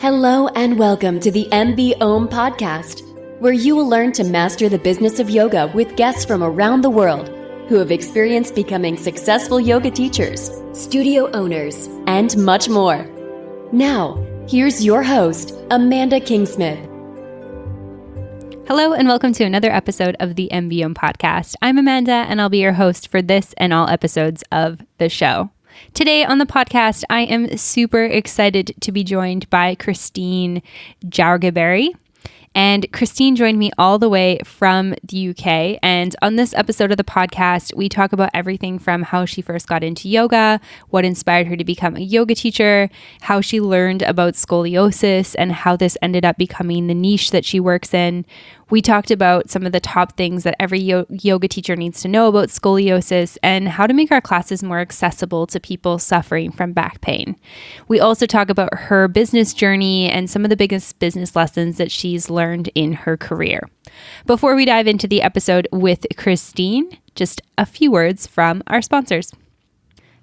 Hello and welcome to the MBOM podcast, where you will learn to master the business of yoga with guests from around the world who have experienced becoming successful yoga teachers, studio owners, and much more. Now, here's your host, Amanda Kingsmith. Hello and welcome to another episode of the MBOM podcast. I'm Amanda and I'll be your host for this and all episodes of the show. Today on the podcast, I am super excited to be joined by Christine Jaureguiberry. And Christine joined me all the way from the UK. And on this episode of the podcast, we talk about everything from how she first got into yoga, what inspired her to become a yoga teacher, how she learned about scoliosis, and how this ended up becoming the niche that she works in. We talked about some of the top things that every yoga teacher needs to know about scoliosis and how to make our classes more accessible to people suffering from back pain. We also talk about her business journey and some of the biggest business lessons that she's learned in her career. Before we dive into the episode with Christine, just a few words from our sponsors.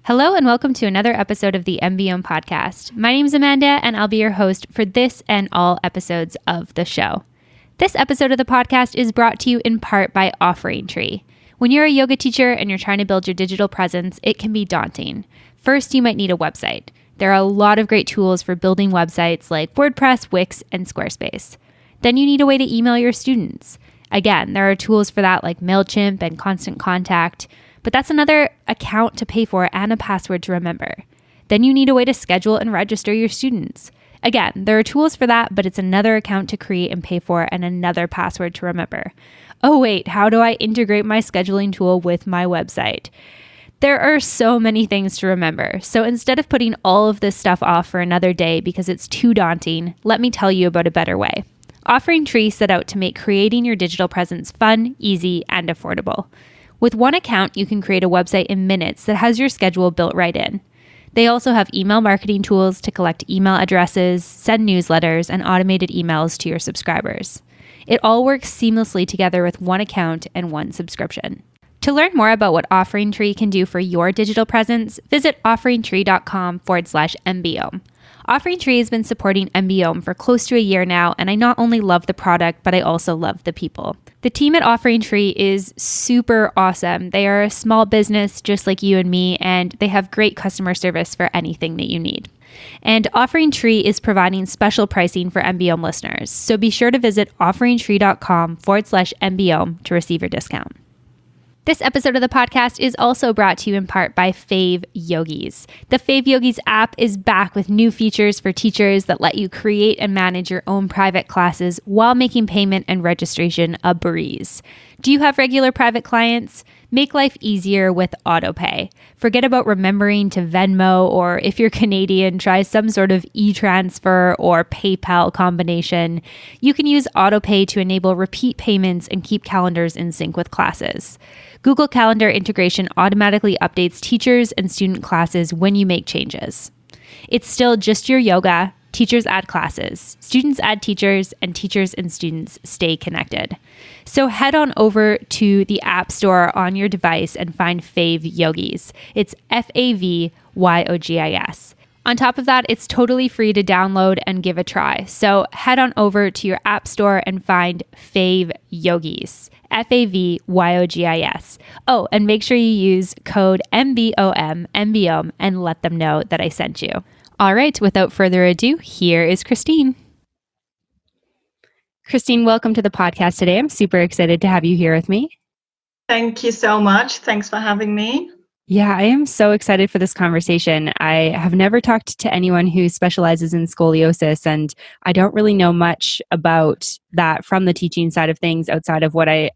Hello and welcome to another episode of the MBOM podcast. My name is Amanda and I'll be your host for this and all episodes of the show. This episode of the podcast is brought to you in part by Offering Tree. When you're a yoga teacher and you're trying to build your digital presence, it can be daunting. First, you might need a website. There are a lot of great tools for building websites like WordPress, Wix, and Squarespace. Then you need a way to email your students. Again, there are tools for that like MailChimp and Constant Contact, but that's another account to pay for and a password to remember. Then you need a way to schedule and register your students. Again, there are tools for that, but it's another account to create and pay for and another password to remember. Oh wait, how do I integrate my scheduling tool with my website? There are so many things to remember. So instead of putting all of this stuff off for another day because it's too daunting, let me tell you about a better way. Offering Tree set out to make creating your digital presence fun, easy, and affordable. With one account, you can create a website in minutes that has your schedule built right in. They also have email marketing tools to collect email addresses, send newsletters, and automated emails to your subscribers. It all works seamlessly together with one account and one subscription. To learn more about what Offering Tree can do for your digital presence, visit offeringtree.com/MBOM. Offering Tree has been supporting MBOM for close to a year now, and I not only love the product, but I also love the people. The team at Offering Tree is super awesome. They are a small business just like you and me, and they have great customer service for anything that you need. And Offering Tree is providing special pricing for MBOM listeners, so be sure to visit offeringtree.com/MBOM to receive your discount. This episode of the podcast is also brought to you in part by FavYogis. The FavYogis app is back with new features for teachers that let you create and manage your own private classes while making payment and registration a breeze. Do you have regular private clients? Make life easier with autopay. Forget about remembering to Venmo, or if you're Canadian, try some sort of e-transfer or PayPal combination. You can use autopay to enable repeat payments and keep calendars in sync with classes. Google Calendar integration automatically updates teachers and student classes when you make changes. It's still just your yoga. Teachers add classes, students add teachers, and teachers and students stay connected. So head on over to the App Store on your device and find FavYogis. It's FavYogis. On top of that, it's totally free to download and give a try. So head on over to your App Store and find FavYogis. FavYogis. Oh, and make sure you use code MBOM and let them know that I sent you. All right, without further ado, here is Christine. Christine, welcome to the podcast today. I'm super excited to have you here with me. Thank you so much. Thanks for having me. Yeah, I am so excited for this conversation. I have never talked to anyone who specializes in scoliosis, and I don't really know much about that from the teaching side of things outside of what I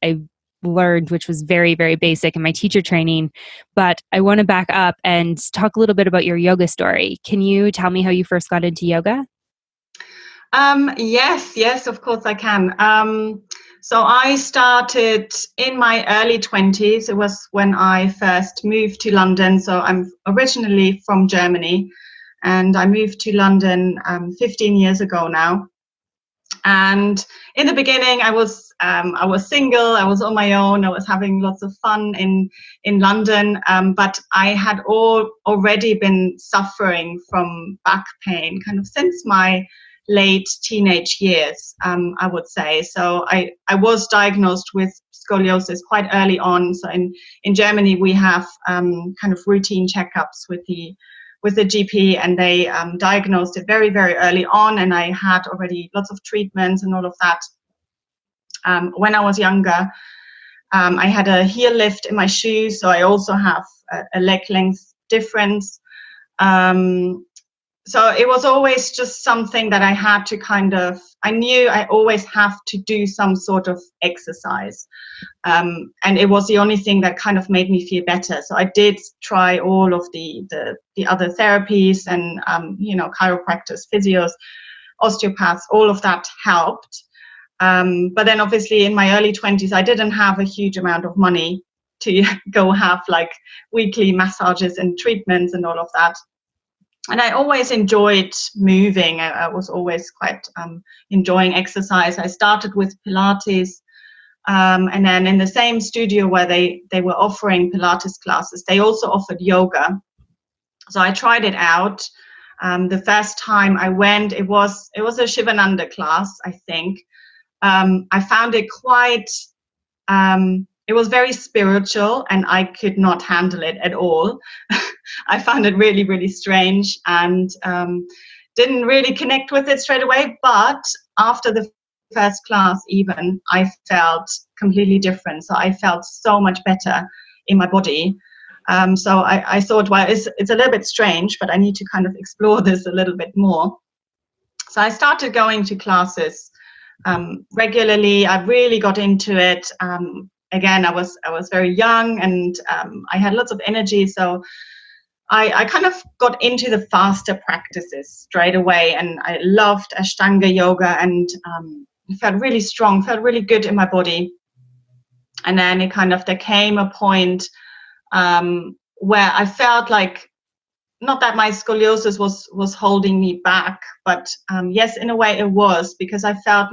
learned, which was very, very basic in my teacher training. But I want to back up and talk a little bit about your yoga story. Can you tell me how you first got into yoga? Yes, of course I can. So I started in my early 20s. It was when I first moved to London. So I'm originally from Germany, and I moved to London 15 years ago now. And in the beginning, I was single. I was on my own. I was having lots of fun in London. But I had already been suffering from back pain kind of since my late teenage years, I would say. So I was diagnosed with scoliosis quite early on. So in Germany, we have kind of routine checkups with the GP, and they diagnosed it very, very early on. And I had already lots of treatments and all of that. When I was younger, I had a heel lift in my shoe, so I also have a leg length difference. So it was always just something that I had to I knew I always have to do some sort of exercise. And it was the only thing that kind of made me feel better. So I did try all of the other therapies and, chiropractors, physios, osteopaths, all of that helped. But then obviously in my early 20s, I didn't have a huge amount of money to go have like weekly massages and treatments and all of that. And I always enjoyed moving. I was always quite enjoying exercise. I started with Pilates, and then in the same studio where they were offering Pilates classes, they also offered yoga. So I tried it out. The first time I went, it was a Shivananda class, I think. I found it quite, it was very spiritual, and I could not handle it at all. I found it really, really strange, and didn't really connect with it straight away. But after the first class, even, I felt completely different. So I felt so much better in my body. So I thought, well, it's a little bit strange, but I need to kind of explore this a little bit more. So I started going to classes regularly. I really got into it. Again, I was very young, and I had lots of energy. So I kind of got into the faster practices straight away, and I loved Ashtanga yoga, and felt really strong, felt really good in my body. And then there came a point where I felt like, not that my scoliosis was holding me back, but yes, in a way it was, because I felt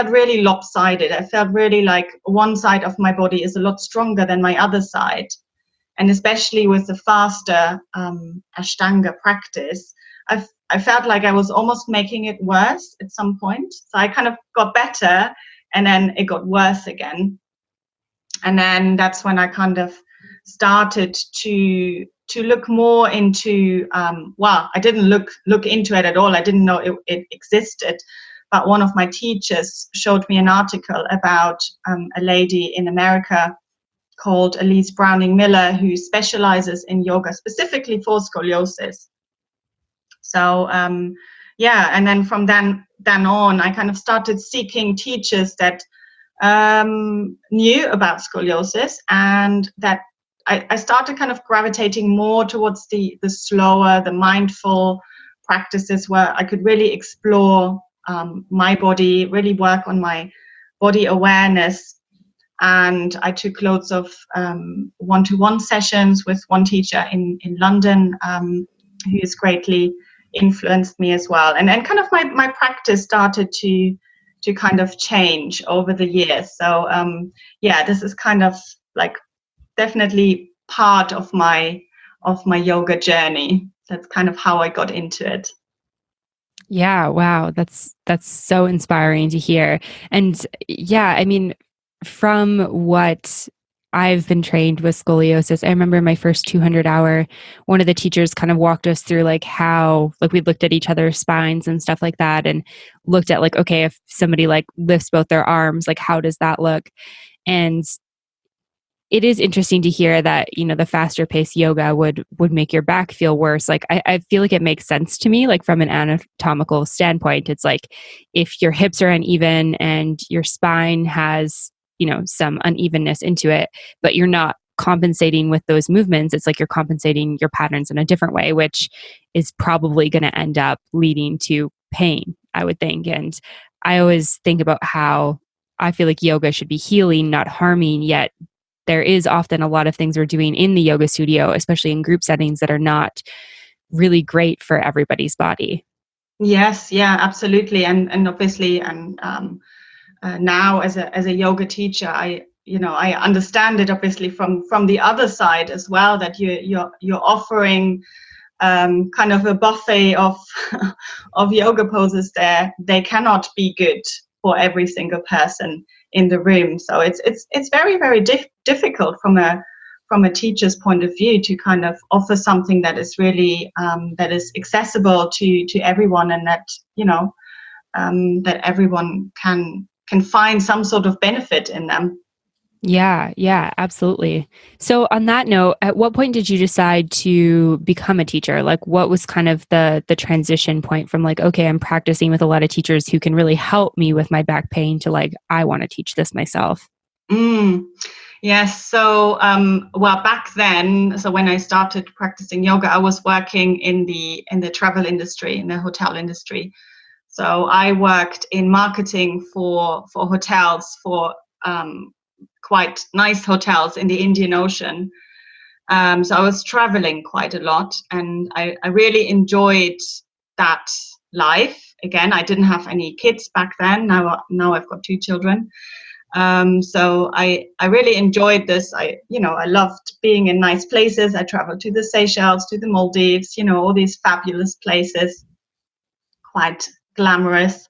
really lopsided. I felt really like one side of my body is a lot stronger than my other side. And especially with the faster Ashtanga practice, I felt like I was almost making it worse at some point. So I kind of got better, and then it got worse again. And then that's when I kind of started to look more into, I didn't look into it at all. I didn't know it existed. But one of my teachers showed me an article about a lady in America called Elise Browning Miller, who specializes in yoga specifically for scoliosis. So, and then from then on, I kind of started seeking teachers that knew about scoliosis, and that I started kind of gravitating more towards the slower, the mindful practices where I could really explore my body, really work on my body awareness. And I took loads of one-to-one sessions with one teacher in London, who has greatly influenced me as well. And then kind of my practice started to kind of change over the years. So this is kind of like definitely part of my yoga journey. That's kind of how I got into it. Yeah, wow, that's so inspiring to hear. And yeah, I mean, from what I've been trained with scoliosis, I remember my first 200-hour, one of the teachers kind of walked us through like how, like, we looked at each other's spines and stuff like that, and looked at like, okay, if somebody like lifts both their arms, like how does that look? And it is interesting to hear that, the faster paced yoga would make your back feel worse. Like, I feel like it makes sense to me, like from an anatomical standpoint. It's like if your hips are uneven and your spine has, some unevenness into it, but you're not compensating with those movements, it's like you're compensating your patterns in a different way, which is probably going to end up leading to pain, I would think. And I always think about how I feel like yoga should be healing, not harming, yet there is often a lot of things we're doing in the yoga studio, especially in group settings, that are not really great for everybody's body. Yes, yeah, absolutely. And obviously, and now as a yoga teacher, I understand it obviously from the other side as well, that you're offering kind of a buffet of of yoga poses there. They cannot be good for every single person in the room. So it's very, very difficult from a teacher's point of view to kind of offer something that is really that is accessible to everyone, and that that everyone can find some sort of benefit in them. Yeah, absolutely. So on that note, at what point did you decide to become a teacher? Like, what was kind of the transition point from like, okay, I'm practicing with a lot of teachers who can really help me with my back pain, to like, I want to teach this myself? Yes. So, well, back then, so when I started practicing yoga, I was working in the travel industry, in the hotel industry. So I worked in marketing for hotels, for quite nice hotels in the Indian Ocean. So I was traveling quite a lot, and I really enjoyed that life. Again, I didn't have any kids back then. Now I've got 2 children. So I really enjoyed this. I loved being in nice places. I traveled to the Seychelles, to the Maldives, all these fabulous places, quite glamorous.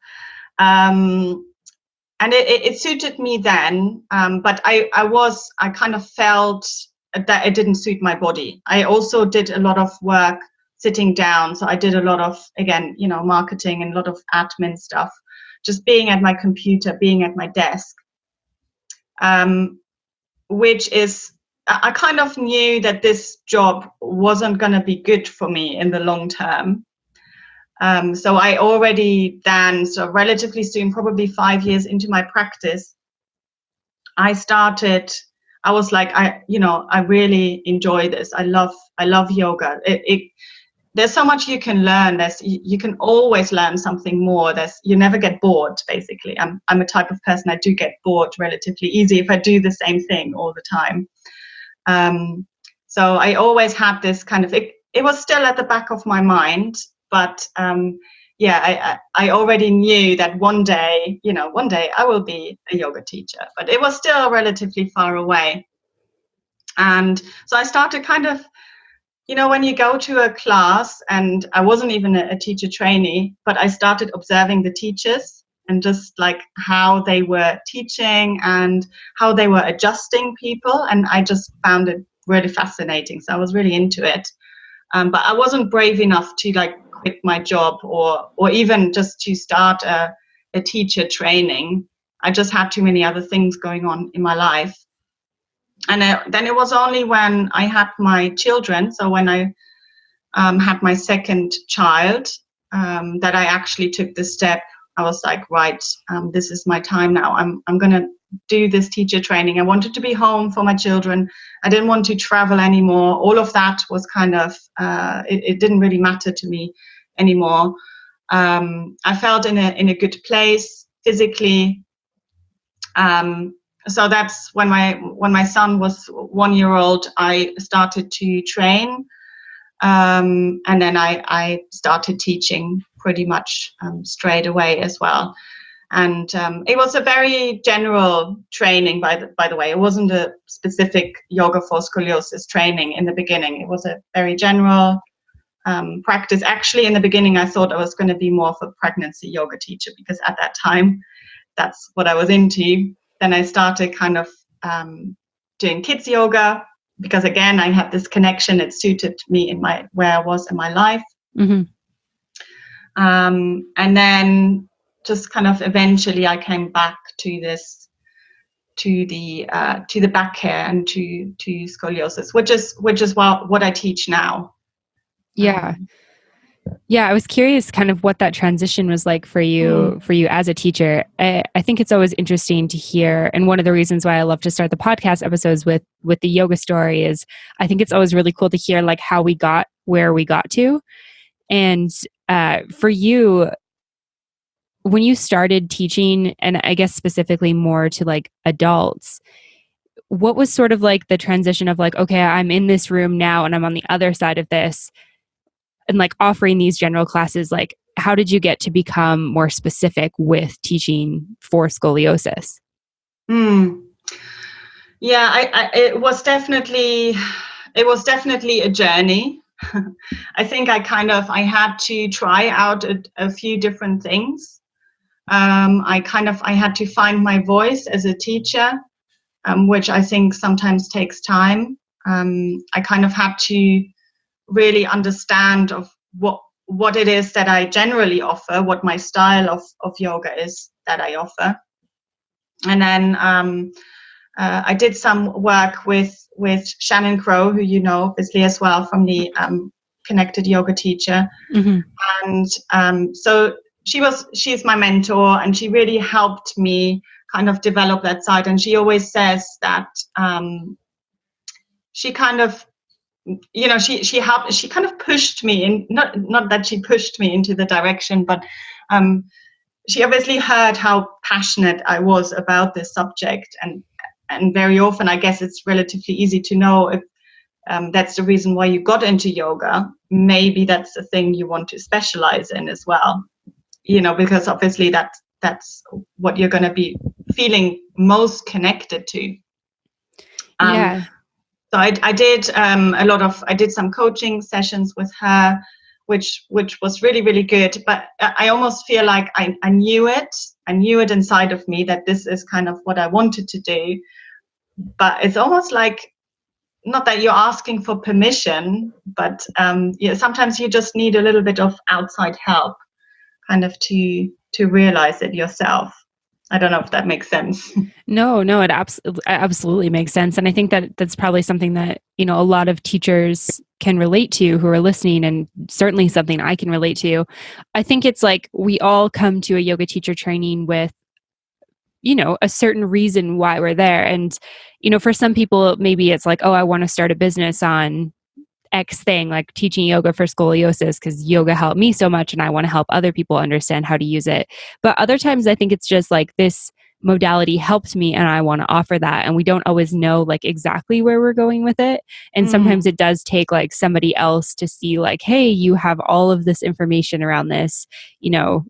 And it suited me then, but I kind of felt that it didn't suit my body. I also did a lot of work sitting down. So I did a lot of, again, marketing and a lot of admin stuff, just being at my computer, being at my desk, which is, I kind of knew that this job wasn't going to be good for me in the long term. So I already then, so relatively soon, probably 5 years into my practice, I was like, I really enjoy this. I love yoga. There's so much you can learn. You can always learn something more. You never get bored, basically. I'm a type of person, I do get bored relatively easy if I do the same thing all the time. So I always had this kind of, it was still at the back of my mind. But I already knew that one day I will be a yoga teacher, but it was still relatively far away. And so I started kind of, when you go to a class, and I wasn't even a teacher trainee, but I started observing the teachers and just like how they were teaching and how they were adjusting people. And I just found it really fascinating. So I was really into it. But I wasn't brave enough to like quit my job or even just to start a teacher training. I just had too many other things going on in my life. And then it was only when I had my children, so when I had my second child, that I actually took the step. I was like, right, this is my time now. I'm going to do this teacher training. I wanted to be home for my children. I didn't want to travel anymore. All of that was kind of, it didn't really matter to me anymore. I felt in a good place physically. So that's when my son was 1 year old, I started to train. And then I started teaching pretty much straight away as well. And it was a very general training, by the way. It wasn't a specific yoga for scoliosis training in the beginning. It was a very general practice. Actually, in the beginning, I thought I was going to be more of a pregnancy yoga teacher, because at that time, that's what I was into. Then I started kind of doing kids yoga, because again, I had this connection. It suited me where I was in my life. Mm-hmm. And then just kind of eventually I came back to the back care and to scoliosis, which is what I teach now. Yeah. I was curious kind of what that transition was like for you as a teacher. I think it's always interesting to hear. And one of the reasons why I love to start the podcast episodes with the yoga story is I think it's always really cool to hear like how we got where we got to. And for you, when you started teaching, and I guess specifically more to like adults, what was sort of like the transition of like, okay, I'm in this room now and I'm on the other side of this, and like offering these general classes, like how did you get to become more specific with teaching for scoliosis? Yeah, it was definitely a journey. I think I had to try out a few different things. I had to find my voice as a teacher, which I think sometimes takes time. I kind of had to really understand of what it is that I generally offer, what my style of yoga is that I offer. And then I did some work with Shannon Crow, who you know obviously as well from the Connected Yoga Teacher. Mm-hmm. And so she's my mentor, and she really helped me kind of develop that side. And she always says that she kind of, you know, she helped, she kind of pushed me in, not that she pushed me into the direction, but she obviously heard how passionate I was about this subject, and very often I guess it's relatively easy to know if that's the reason why you got into yoga. Maybe that's the thing you want to specialize in as well, you know, because obviously that's what you're going to be feeling most connected to. Yeah. So I did I did some coaching sessions with her, which was really, really good. But I almost feel like I knew it inside of me that this is kind of what I wanted to do. But it's almost like, not that you're asking for permission, but sometimes you just need a little bit of outside help, kind of to realize it yourself. I don't know if that makes sense. No, it absolutely makes sense. And I think that that's probably something that, you know, a lot of teachers can relate to who are listening, and certainly something I can relate to. I think it's like we all come to a yoga teacher training with, you know, a certain reason why we're there. And, you know, for some people, maybe it's like, oh, I want to start a business on X thing, like teaching yoga for scoliosis because yoga helped me so much and I want to help other people understand how to use it. But other times I think it's just like this modality helped me and I want to offer that. And we don't always know like exactly where we're going with it. And sometimes it does take like somebody else to see like, hey, you have all of this information around this, you know,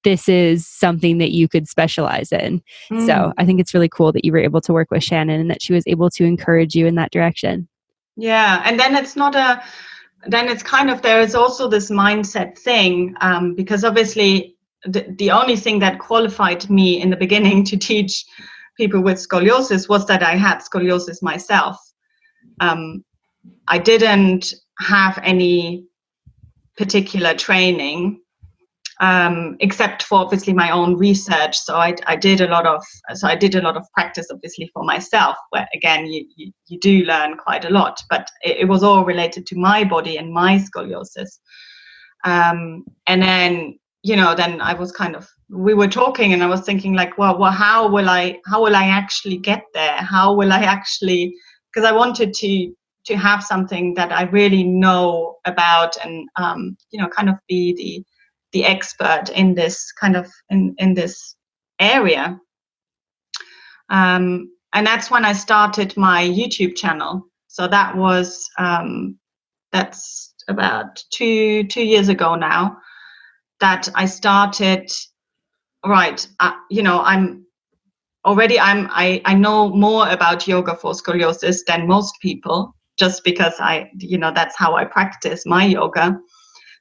this is something that you could specialize in. So I think it's really cool that you were able to work with Shannon and that she was able to encourage you in that direction. Yeah, and then it's kind of, there is also this mindset thing, because obviously the only thing that qualified me in the beginning to teach people with scoliosis was that I had scoliosis myself. I didn't have any particular training, except for obviously my own research. So I did a lot of practice obviously for myself, where again you do learn quite a lot, but it was all related to my body and my scoliosis. And then, you know, then I was we were talking and I was thinking like, well, how will I actually get there? How will I actually, because I wanted to have something that I really know about and, you know, kind of be the expert in this kind of in this area. And that's when I started my YouTube channel. So that was that's about two years ago now that I started. Right, you know, I know more about yoga for scoliosis than most people, just because you know, that's how I practice my yoga.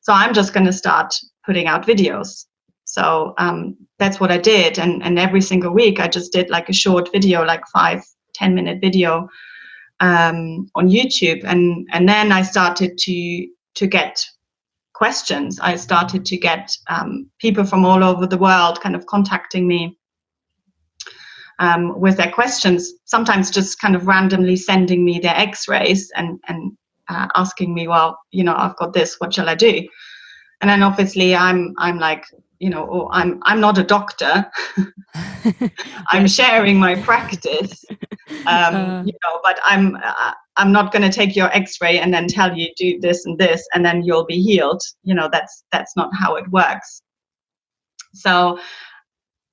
So I'm just going to start putting out videos. So that's what I did. And every single week I just did like a short video, like 5-10 minute video on YouTube. And then I started to get questions. I started to get people from all over the world kind of contacting me with their questions, sometimes just kind of randomly sending me their x-rays and asking me, well, you know, I've got this, what shall I do? And then obviously I'm like, you know, oh, I'm not a doctor. I'm sharing my practice, you know, but I'm not going to take your x-ray and then tell you do this and this and then you'll be healed. You know, that's not how it works. So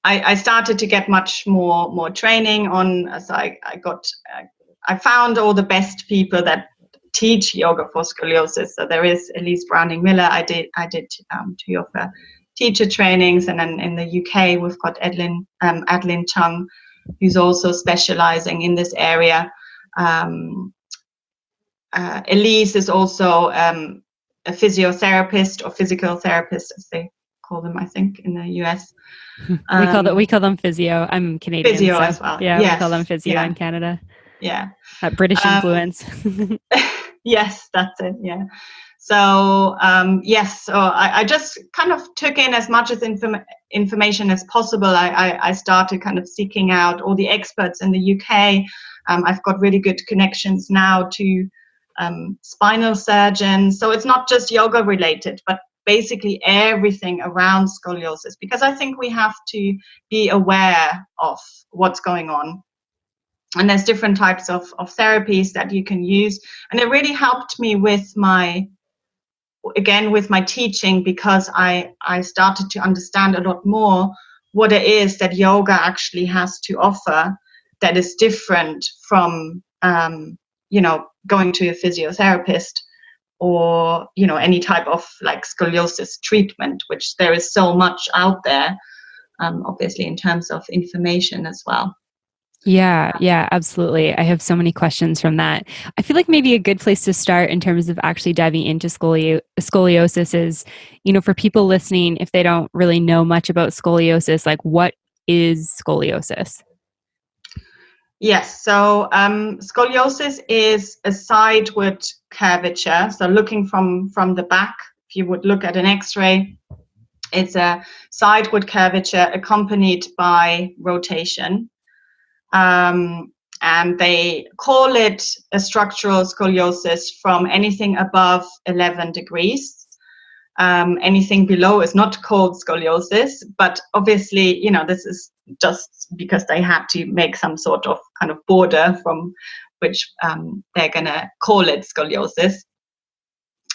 I started to get much more training on. So I found all the best people that teach yoga for scoliosis. So there is Elise Browning Miller. I did 2 of her teacher trainings, and then in the UK we've got Adeline Chung, who's also specializing in this area. Elise is also a physiotherapist, or physical therapist, as they call them, I think, in the US. We call them physio. I'm Canadian, physio so as well. yeah, Yes. we call them physio in Canada. Yeah. That British influence. Yes, that's it. Yeah. So yes, so I just kind of took in as much as information as possible. I started kind of seeking out all the experts in the UK. I've got really good connections now to spinal surgeons. So it's not just yoga related, but basically everything around scoliosis, because I think we have to be aware of what's going on. And there's different types of therapies that you can use. And it really helped me with my teaching, because I started to understand a lot more what it is that yoga actually has to offer that is different from, going to a physiotherapist or, any type of like scoliosis treatment, which there is so much out there, obviously, in terms of information as well. Yeah, absolutely. I have so many questions from that. I feel like maybe a good place to start in terms of actually diving into scoliosis is, for people listening, if they don't really know much about scoliosis, like what is scoliosis? Yes, so scoliosis is a sideward curvature. So looking from the back, if you would look at an X-ray, it's a sideward curvature accompanied by rotation. And they call it a structural scoliosis from anything above 11 degrees. Anything below is not called scoliosis, but obviously, this is just because they had to make some sort of kind of border from which they're going to call it scoliosis.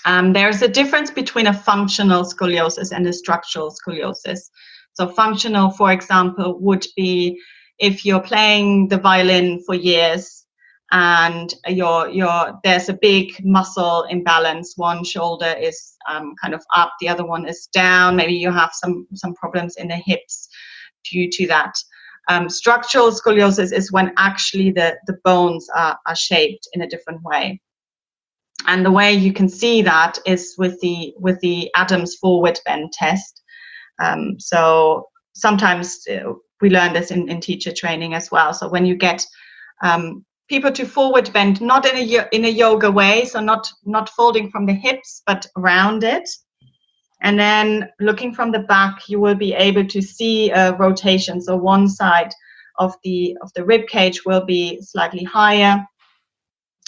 There's a difference between a functional scoliosis and a structural scoliosis. So functional, for example, would be if you're playing the violin for years and there's a big muscle imbalance. One shoulder is kind of up, the other one is down. Maybe you have some problems in the hips due to that. Structural scoliosis is when actually the bones are shaped in a different way. And the way you can see that is with the Adams forward bend test. So sometimes we learn this in teacher training as well. So when you get people to forward bend, not in a yoga way, so not folding from the hips, but around it, and then looking from the back, you will be able to see a rotation. So one side of the rib cage will be slightly higher.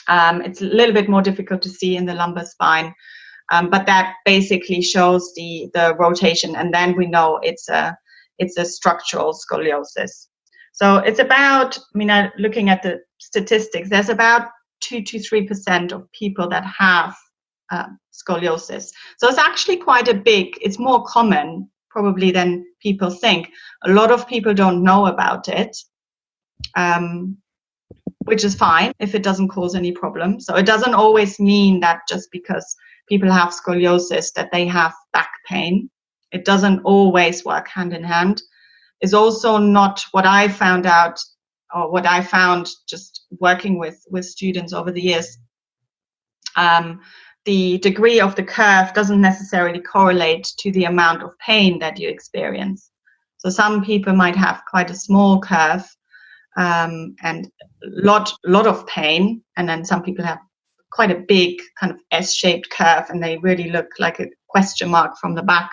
It's a little bit more difficult to see in the lumbar spine, but that basically shows the rotation, and then we know it's a structural scoliosis. So it's about, looking at the statistics, there's about 2 to 3% of people that have scoliosis. So it's actually it's more common probably than people think. A lot of people don't know about it, which is fine if it doesn't cause any problems. So it doesn't always mean that just because people have scoliosis that they have back pain. It doesn't always work hand in hand. It's also not what I found out, or what I found just working with students over the years. The degree of the curve doesn't necessarily correlate to the amount of pain that you experience. So some people might have quite a small curve and lot of pain, and then some people have quite a big kind of S-shaped curve, and they really look like a question mark from the back,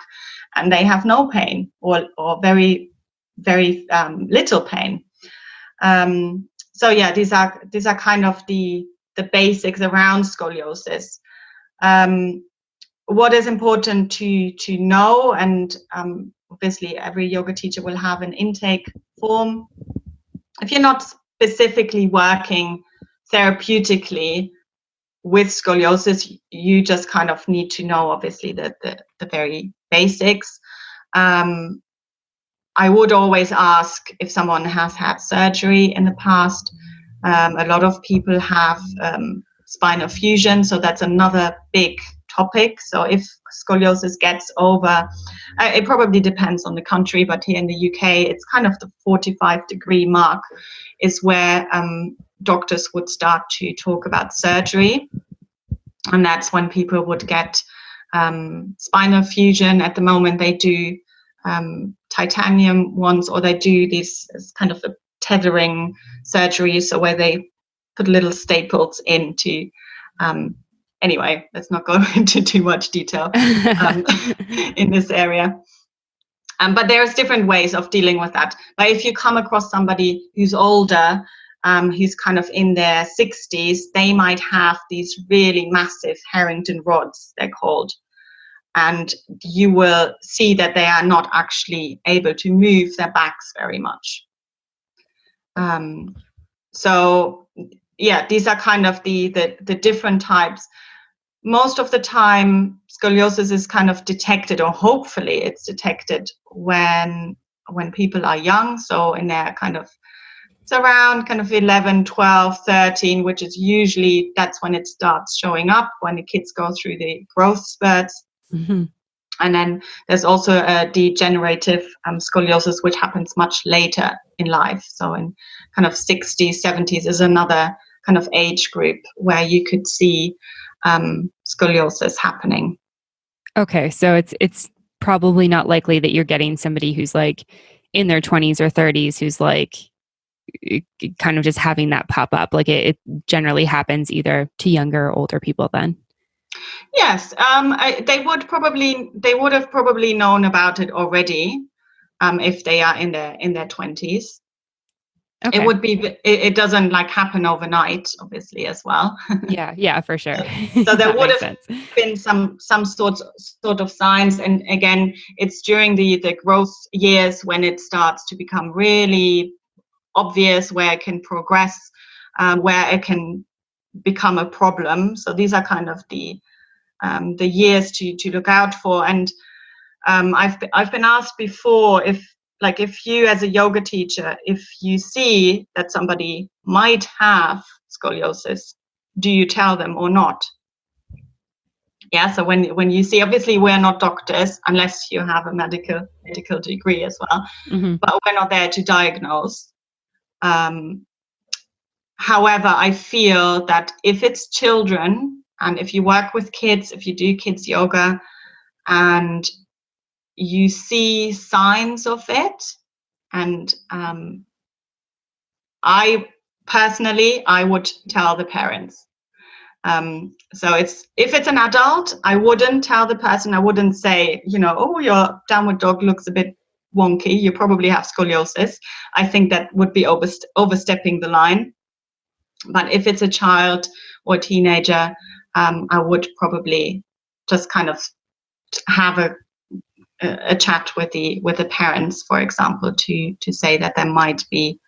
and they have no pain or very, very little pain. So yeah, these are kind of the basics around scoliosis. What is important to know, and obviously every yoga teacher will have an intake form. If you're not specifically working therapeutically with scoliosis, you just kind of need to know, obviously, the very basics. I would always ask if someone has had surgery in the past. A lot of people have spinal fusion, so that's another big topic. So if scoliosis gets over, it probably depends on the country, but here in the UK, it's kind of the 45-degree mark is where doctors would start to talk about surgery. And that's when people would get spinal fusion. At the moment, they do titanium ones, or they do these kind of a tethering surgery, so where they put little staples into. Anyway, let's not go into too much detail in this area. But there's different ways of dealing with that. But if you come across somebody who's older, who's kind of in their 60s, they might have these really massive Harrington rods, they're called. And you will see that they are not actually able to move their backs very much. So, yeah, these are kind of the different types. Most of the time, scoliosis is kind of detected, or hopefully it's detected when people are young. So in their kind of, it's around kind of 11, 12, 13, which is usually, that's when it starts showing up, when the kids go through the growth spurts. Mm-hmm. And then there's also a degenerative scoliosis, which happens much later in life. So in kind of 60s, 70s is another kind of age group where you could see scoliosis happening. Okay, so it's probably not likely that you're getting somebody who's like in their 20s or 30s who's like kind of just having that pop up. Like it generally happens either to younger or older people then. Yes, they would have probably known about it already if they are in their 20s. Okay. It doesn't like happen overnight, obviously, as well. Yeah, for sure. So there would have been some sort of signs, and again, it's during the growth years when it starts to become really obvious, where it can progress, where it can become a problem. So these are kind of the years to look out for. And I've been asked before if you as a yoga teacher, if you see that somebody might have scoliosis, do you tell them or not? Yeah, so when you see, obviously we're not doctors unless you have a medical degree as well, mm-hmm. but we're not there to diagnose. However, I feel that if it's children, and if you work with kids, if you do kids yoga, and you see signs of it, and I personally would tell the parents. So if it's an adult, I wouldn't tell the person. I wouldn't say, oh, your downward dog looks a bit wonky, you probably have scoliosis. I think that would be overstepping the line. But if it's a child or a teenager, I would probably just kind of have a chat with the parents, for example, to say that there might be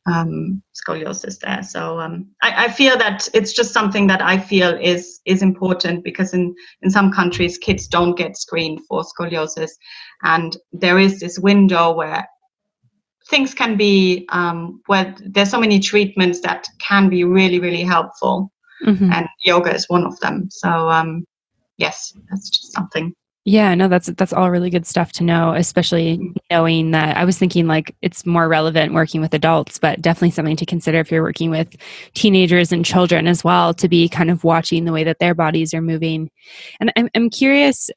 scoliosis there. So I feel that it's just something that I feel is important, because in some countries kids don't get screened for scoliosis, and there is this window where things can be where there's so many treatments that can be really, really helpful, mm-hmm. and yoga is one of them. So yes, that's just something. Yeah, no, that's all really good stuff to know, especially knowing that. I was thinking like it's more relevant working with adults, but definitely something to consider if you're working with teenagers and children as well, to be kind of watching the way that their bodies are moving. And I'm curious,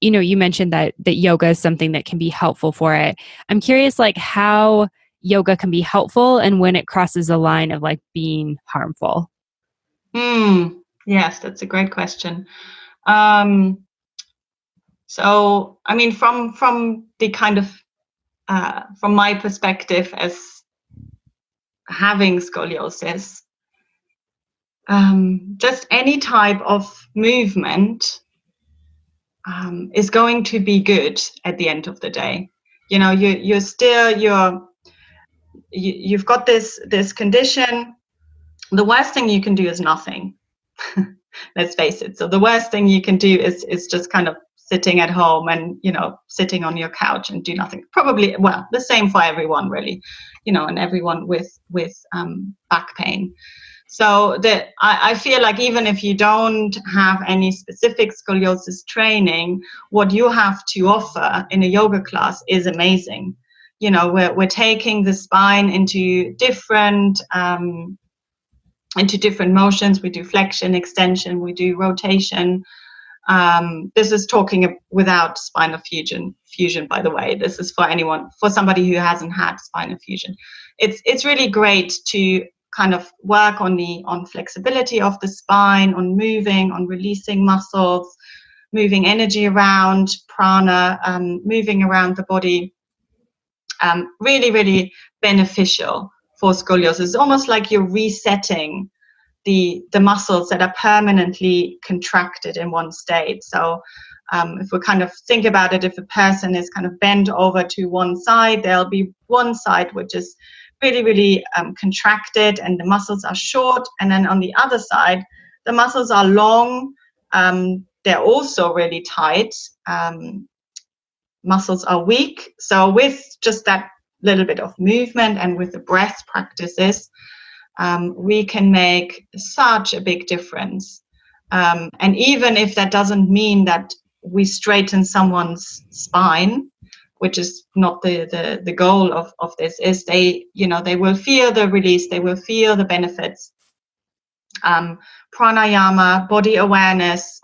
you mentioned that yoga is something that can be helpful for it. I'm curious, like how yoga can be helpful and when it crosses a line of like being harmful. Yes, that's a great question. So, I mean, from the kind of, from my perspective as having scoliosis, just any type of movement is going to be good at the end of the day. You've got this condition. The worst thing you can do is nothing. Let's face it. So the worst thing you can do is just kind of sitting at home and, sitting on your couch and do nothing. Probably, well, the same for everyone really, and everyone with back pain. So I feel like even if you don't have any specific scoliosis training, what you have to offer in a yoga class is amazing. We're taking the spine into different into different motions. We do flexion, extension, we do rotation. This is talking without spinal fusion, by the way. This is for somebody who hasn't had spinal fusion. It's really great to kind of work on flexibility of the spine, on moving, on releasing muscles, moving energy around, prana, moving around the body. Really, really beneficial for scoliosis. It's almost like you're resetting the muscles that are permanently contracted in one state. So if we kind of think about it, if a person is kind of bent over to one side, there'll be one side which is really, really contracted and the muscles are short. And then on the other side, the muscles are long. They're also really tight. Muscles are weak. So with just that little bit of movement and with the breath practices, we can make such a big difference. And even if that doesn't mean that we straighten someone's spine, which is not the goal of this, is they will feel the release, they will feel the benefits. Pranayama, body awareness,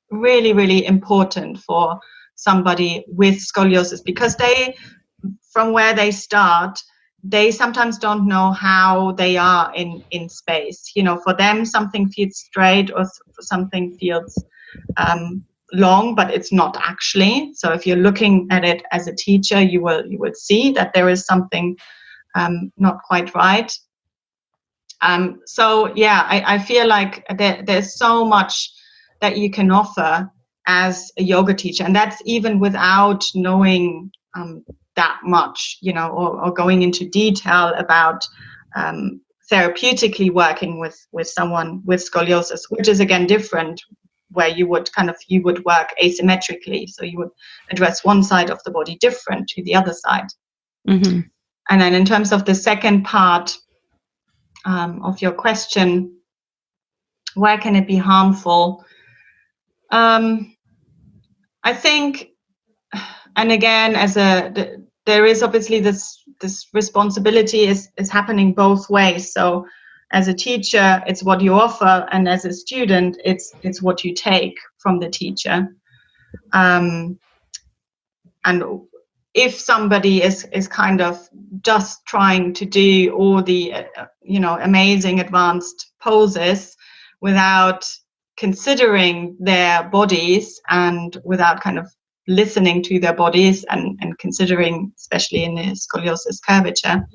really, really important for somebody with scoliosis, because from where they start, they sometimes don't know how they are in space. For them, something feels straight or something feels long, but it's not actually. So if you're looking at it as a teacher, you will see that there is something not quite right. So yeah, I feel like there's so much that you can offer as a yoga teacher, and that's even without knowing that much, or going into detail about therapeutically working with someone with scoliosis, which is again different, where you would work asymmetrically, so you would address one side of the body different to the other side. Mm-hmm. And then in terms of the second part of your question, where can it be harmful? I think, and again, there is obviously this responsibility is happening both ways. So as a teacher, it's what you offer, and as a student, it's what you take from the teacher. And if somebody is kind of just trying to do all the amazing advanced poses without considering their bodies and without kind of listening to their bodies and considering, especially in the scoliosis curvature,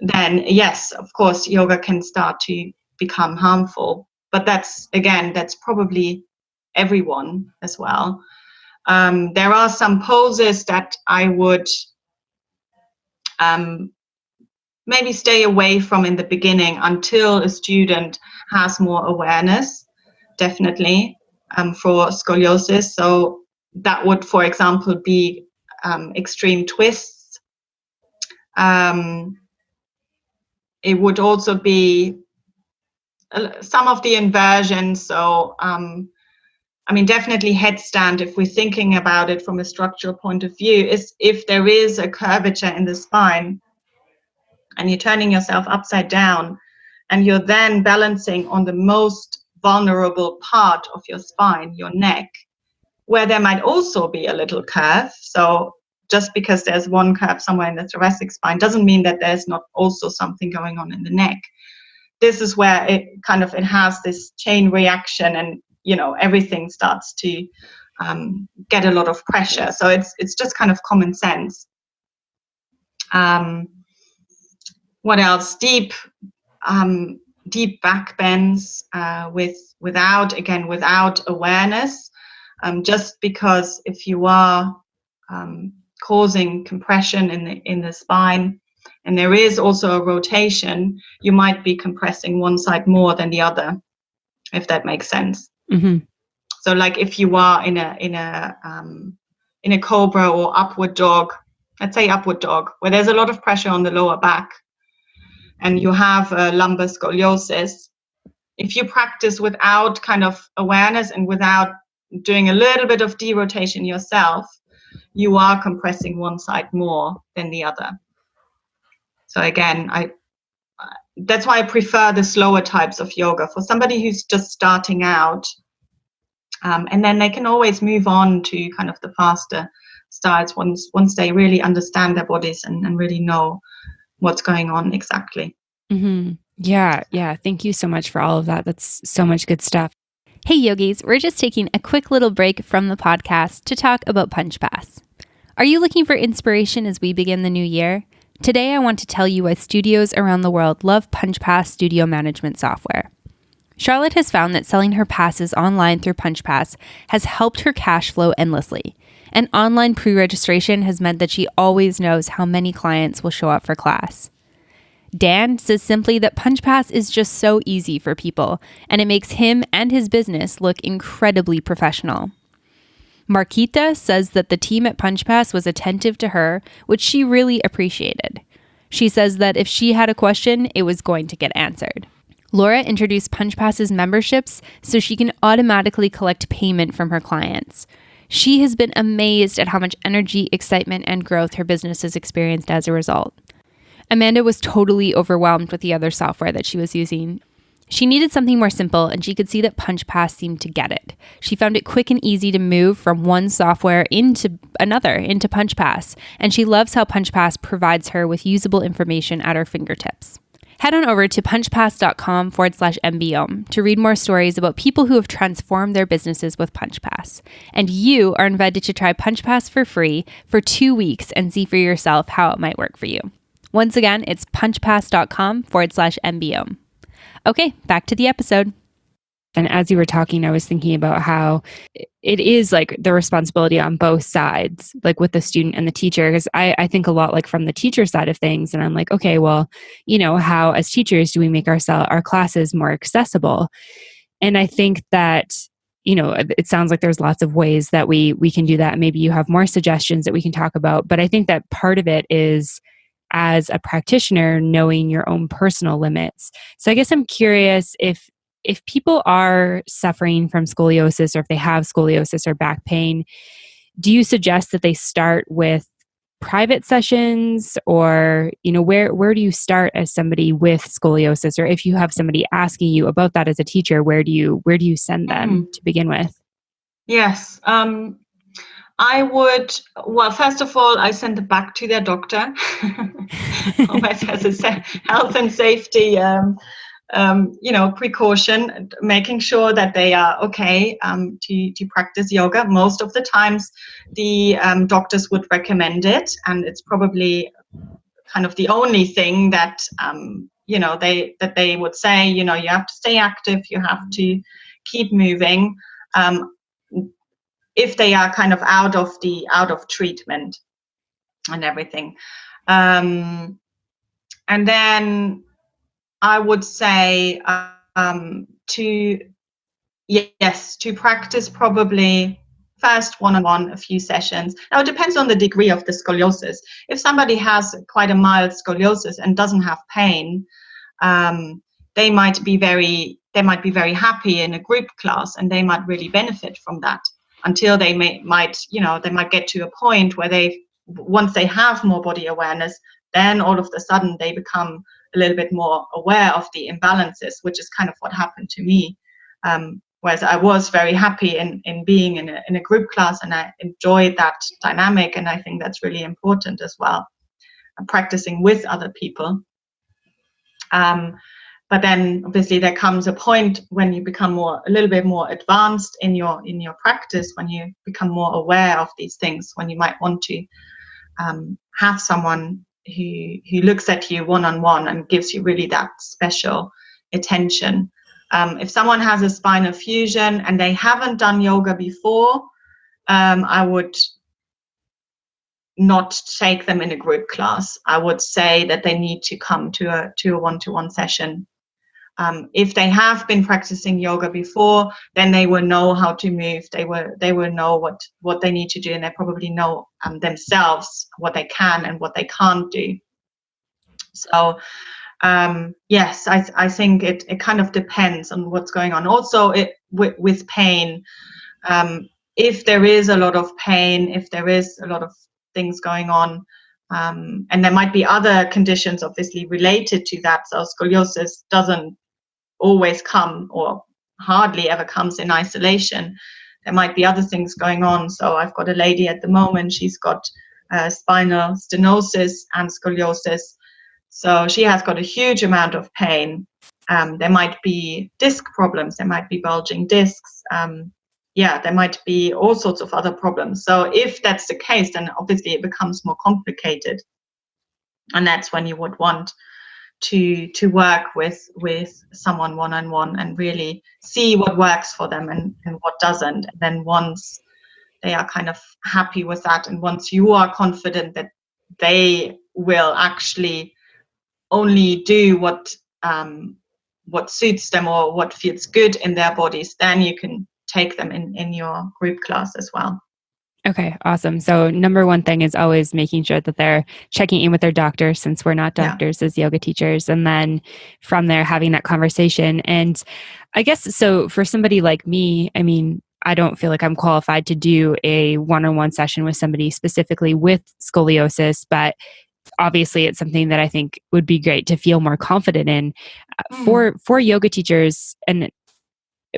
then yes, of course, yoga can start to become harmful. But that's probably everyone as well. There are some poses that I would maybe stay away from in the beginning until a student has more awareness, definitely, for scoliosis. So that would, for example, be extreme twists. It would also be some of the inversions. So, definitely headstand, if we're thinking about it from a structural point of view, is if there is a curvature in the spine and you're turning yourself upside down and you're then balancing on the most vulnerable part of your spine, your neck, where there might also be a little curve. So just because there's one curve somewhere in the thoracic spine doesn't mean that there's not also something going on in the neck. This is where it has this chain reaction, and everything starts to get a lot of pressure. So it's just kind of common sense. What else? Deep back bends without awareness. Just because if you are causing compression in the spine, and there is also a rotation, you might be compressing one side more than the other, if that makes sense. Mm-hmm. So, like if you are in a cobra or upward dog, let's say upward dog, where there's a lot of pressure on the lower back, and you have lumbar scoliosis, if you practice without kind of awareness and without doing a little bit of derotation yourself, you are compressing one side more than the other. So again, that's why I prefer the slower types of yoga for somebody who's just starting out. And then they can always move on to kind of the faster styles once they really understand their bodies and really know what's going on exactly. Mm-hmm. Yeah. Thank you so much for all of that. That's so much good stuff. Hey, yogis, we're just taking a quick little break from the podcast to talk about Punchpass. Are you looking for inspiration as we begin the new year? Today, I want to tell you why studios around the world love Punchpass studio management software. Charlotte has found that selling her passes online through Punchpass has helped her cash flow endlessly. And online pre-registration has meant that she always knows how many clients will show up for class. Dan says simply that Punchpass is just so easy for people, and it makes him and his business look incredibly professional. Marquita says that the team at Punchpass was attentive to her, which she really appreciated. She says that if she had a question, it was going to get answered. Laura introduced Punchpass's memberships so she can automatically collect payment from her clients. She has been amazed at how much energy, excitement, and growth her business has experienced as a result. Amanda was totally overwhelmed with the other software that she was using. She needed something more simple, and she could see that Punchpass seemed to get it. She found it quick and easy to move from one software into another, into Punchpass, and she loves how Punchpass provides her with usable information at her fingertips. Head on over to punchpass.com/MBOM to read more stories about people who have transformed their businesses with Punchpass. And you are invited to try Punchpass for free for 2 weeks and see for yourself how it might work for you. Once again, it's punchpass.com/MBOM. Okay, back to the episode. And as you were talking, I was thinking about how it is like the responsibility on both sides, like with the student and the teacher, because I think a lot like from the teacher side of things. And I'm like, okay, well, how as teachers do we make our classes more accessible? And I think that, it sounds like there's lots of ways that we can do that. Maybe you have more suggestions that we can talk about, but I think that part of it is, as a practitioner, knowing your own personal limits. So I guess I'm curious if people are suffering from scoliosis, or if they have scoliosis or back pain, do you suggest that they start with private sessions, or, where do you start as somebody with scoliosis? Or if you have somebody asking you about that as a teacher, where do you send them to begin with? Yes. I would, first of all, I send them back to their doctor, always as a health and safety, precaution, making sure that they are okay to practice yoga. Most of the times, the doctors would recommend it, and it's probably kind of the only thing that they would say. You have to stay active, you have to keep moving. If they are kind of out of treatment and everything. And then I would say to practice probably first one-on-one, a few sessions. Now it depends on the degree of the scoliosis. If somebody has quite a mild scoliosis and doesn't have pain, they might be very happy in a group class, and they might really benefit from that, until they might get to a point where once they have more body awareness, then all of a sudden they become a little bit more aware of the imbalances, which is kind of what happened to me. Whereas I was very happy in being in a group class, and I enjoyed that dynamic, and I think that's really important as well, practicing with other people. But then obviously there comes a point when you become a little bit more advanced in your practice, when you become more aware of these things, when you might want to have someone who looks at you one-on-one and gives you really that special attention. If someone has a spinal fusion and they haven't done yoga before, I would not take them in a group class. I would say that they need to come to a one-to-one session. If they have been practicing yoga before, then they will know how to move. They will know what they need to do, and they probably know themselves what they can and what they can't do. So yes, I think it kind of depends on what's going on. Also, with pain, if there is a lot of pain, if there is a lot of things going on, And there might be other conditions obviously related to that. So scoliosis doesn't always come, or hardly ever comes, in isolation. There might be other things going on. So I've got a lady at the moment, she's got spinal stenosis and scoliosis. So she has got a huge amount of pain. There might be disc problems, there might be bulging discs. There might be all sorts of other problems. So if that's the case, then obviously it becomes more complicated. And that's when you would want to work with someone one-on-one and really see what works for them and what doesn't. And then once they are kind of happy with that, and once you are confident that they will actually only do what suits them or what feels good in their bodies, then you can take them in your group class as well. Okay, awesome. So number one thing is always making sure that they're checking in with their doctor, since we're not doctors as yoga teachers. And then from there, having that conversation. And I guess, so for somebody like me, I mean, I don't feel like I'm qualified to do a one-on-one session with somebody specifically with scoliosis, but obviously it's something that I think would be great to feel more confident in. For yoga teachers, and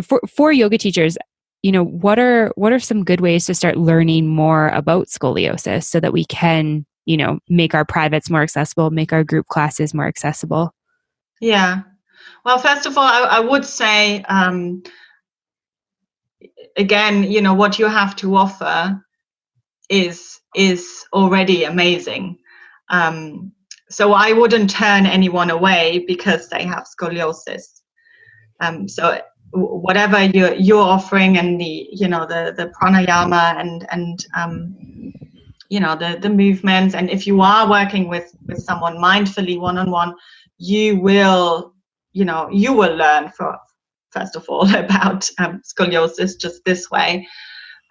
for yoga teachers, you know, what are some good ways to start learning more about scoliosis so that we can, you know, make our privates more accessible, make our group classes more accessible? Yeah. Well, first of all, I would say, again, you know, what you have to offer is already amazing. So I wouldn't turn anyone away because they have scoliosis. So whatever you're offering, and the pranayama and you know, the movements, and if you are working with someone mindfully one-on-one, you will learn first of all about scoliosis just this way,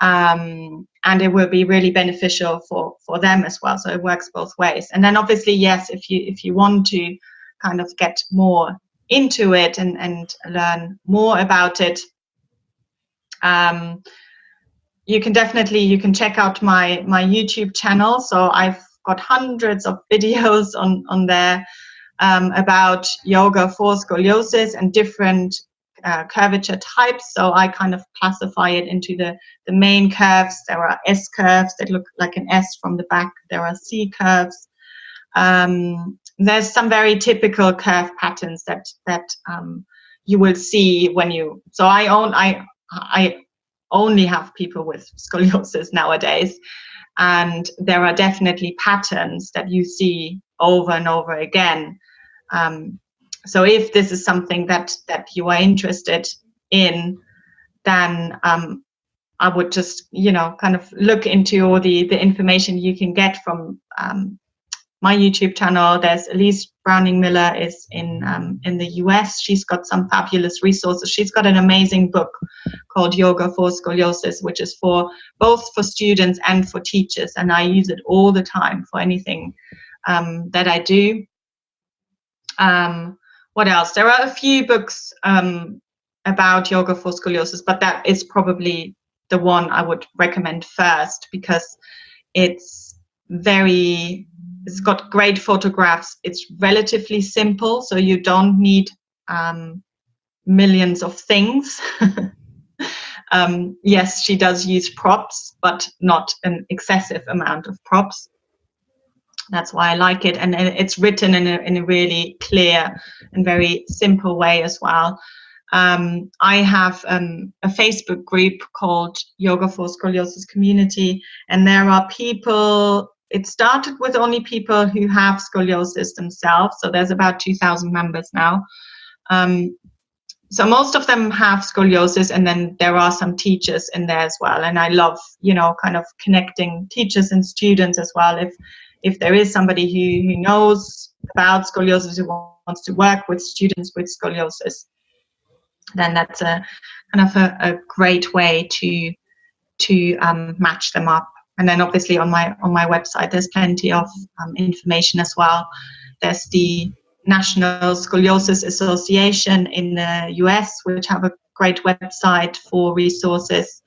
and it will be really beneficial for them as well. So it works both ways. And then obviously, yes, if you want to kind of get more into it and learn more about it, you can check out my YouTube channel. So I've got hundreds of videos on there about yoga for scoliosis and different curvature types. So I kind of classify it into the main curves. There are S curves that look like an S from the back. There are C curves. There's some very typical curve patterns that you will see when you. So I only have people with scoliosis nowadays, and there are definitely patterns that you see over and over again. So if this is something that you are interested in, then I would just, you know, kind of look into all the information you can get from my YouTube channel. There's Elise Browning-Miller is in the US. She's got some fabulous resources. She's got an amazing book called Yoga for Scoliosis, which is both for students and for teachers. And I use it all the time for anything that I do. What else? There are a few books about yoga for scoliosis, but that is probably the one I would recommend first, because it's got great photographs. It's relatively simple, so you don't need millions of things. Yes, she does use props, but not an excessive amount of props. That's why I like it, and it's written in a really clear and very simple way as well. I have a Facebook group called Yoga for Scoliosis Community, and there are people. It started with only people who have scoliosis themselves, so there's about 2,000 members now. So most of them have scoliosis, and then there are some teachers in there as well. And I love, you know, kind of connecting teachers and students as well. If there is somebody who knows about scoliosis, who wants to work with students with scoliosis, then that's a kind of a great way to match them up. And then obviously on my website, there's plenty of information as well. There's the National Scoliosis Association in the US, which have a great website for resources.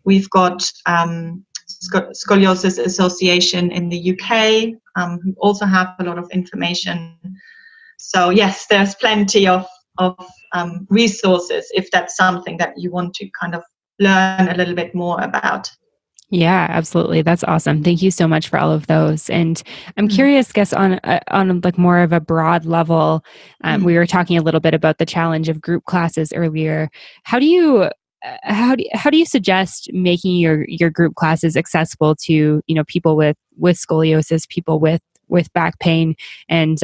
We've got Scoliosis Association in the UK, who also have a lot of information. So yes, there's plenty of resources if that's something that you want to kind of learn a little bit more about. Yeah, absolutely. That's awesome. Thank you so much for all of those. And I'm curious, guess on like more of a broad level, we were talking a little bit about the challenge of group classes earlier. How do you suggest making your group classes accessible to, people with scoliosis, people with back pain? And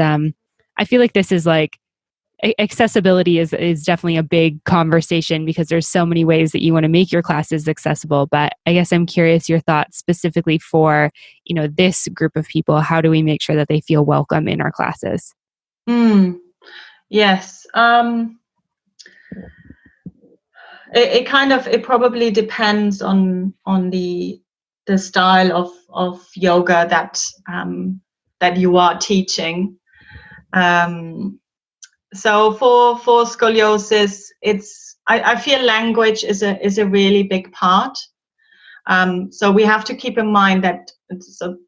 I feel like this is like accessibility is definitely a big conversation because there's so many ways that you want to make your classes accessible. But I guess I'm curious your thoughts specifically for, this group of people. How do we make sure that they feel welcome in our classes? Yes. It probably depends on the style of yoga that you are teaching. So for scoliosis, I feel language is a really big part. So we have to keep in mind that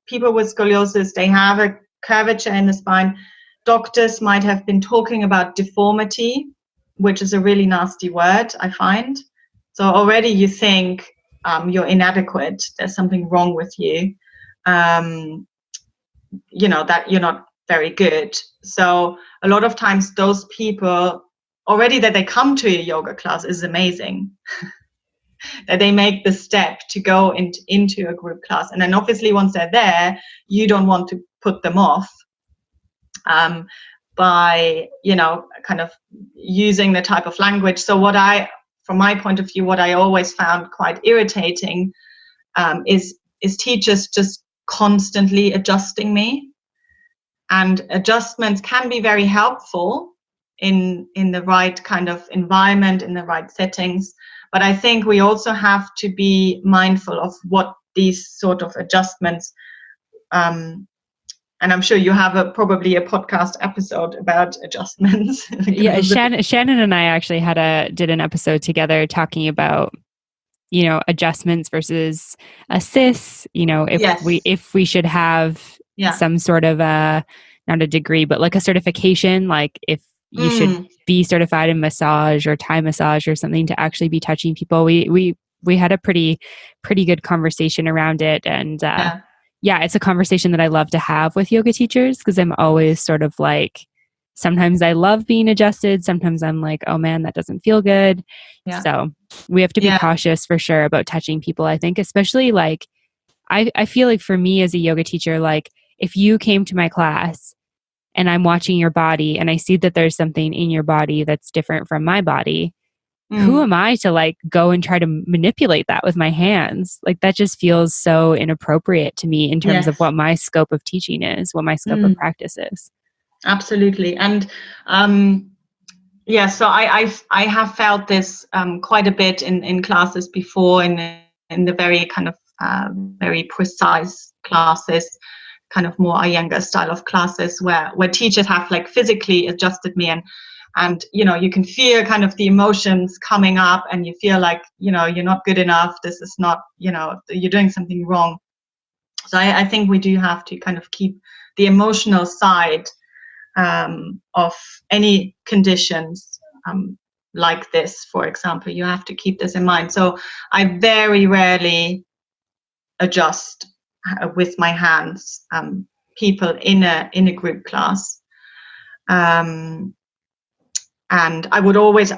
people with scoliosis, they have a curvature in the spine. Doctors might have been talking about deformity, which is a really nasty word, I find. So already you think you're inadequate. There's something wrong with you. That you're not very good. So a lot of times those people, already that they come to a yoga class is amazing. That they make the step to go into a group class. And then obviously once they're there, you don't want to put them off by, kind of using the type of language. So from my point of view, what I always found quite irritating is teachers just constantly adjusting me. And adjustments can be very helpful in the right kind of environment, in the right settings. But I think we also have to be mindful of what these sort of adjustments, and I'm sure you have probably a podcast episode about adjustments. Yeah, Shannon and I actually did an episode together talking about, adjustments versus assists, if we should have some sort of not a degree, but like a certification, like if you should be certified in massage or Thai massage or something to actually be touching people. We had a pretty good conversation around it. And it's a conversation that I love to have with yoga teachers because I'm always sort of like, sometimes I love being adjusted. Sometimes I'm like, oh man, that doesn't feel good. Yeah. So we have to be cautious for sure about touching people. I think especially like, I feel like for me as a yoga teacher, like if you came to my class and I'm watching your body and I see that there's something in your body that's different from my body, who am I to like go and try to manipulate that with my hands? Like that just feels so inappropriate to me in terms of what my scope of teaching is, what my scope of practice is. Absolutely. And so I have felt this quite a bit in classes before, in the very kind of very precise classes, kind of more a younger style of classes where teachers have like physically adjusted me and you can feel kind of the emotions coming up and you feel like you're not good enough, this is not, you're doing something wrong. So I think we do have to kind of keep the emotional side of any conditions like this, for example. You have to keep this in mind. So I very rarely adjust with my hands people in a group class, and I would always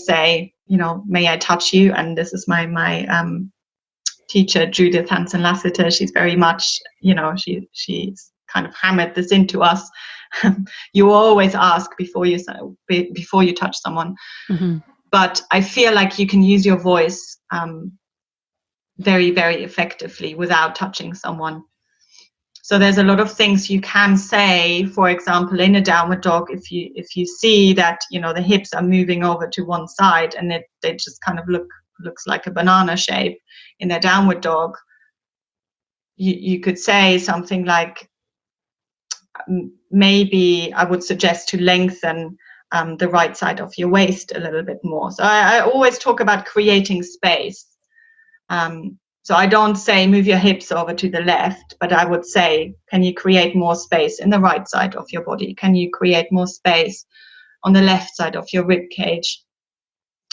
say, may I touch you? And this is my teacher, Judith Hansen-Lassiter. She's very much, she's kind of hammered this into us. You always ask before you touch someone. But I feel like you can use your voice very, very effectively without touching someone. So there's a lot of things you can say, for example, in a downward dog, if you see that, the hips are moving over to one side and they just kind of looks like a banana shape in their downward dog, you could say something like, maybe I would suggest to lengthen the right side of your waist a little bit more. So I always talk about creating space. So I don't say move your hips over to the left, but I would say, can you create more space in the right side of your body? Can you create more space on the left side of your rib cage?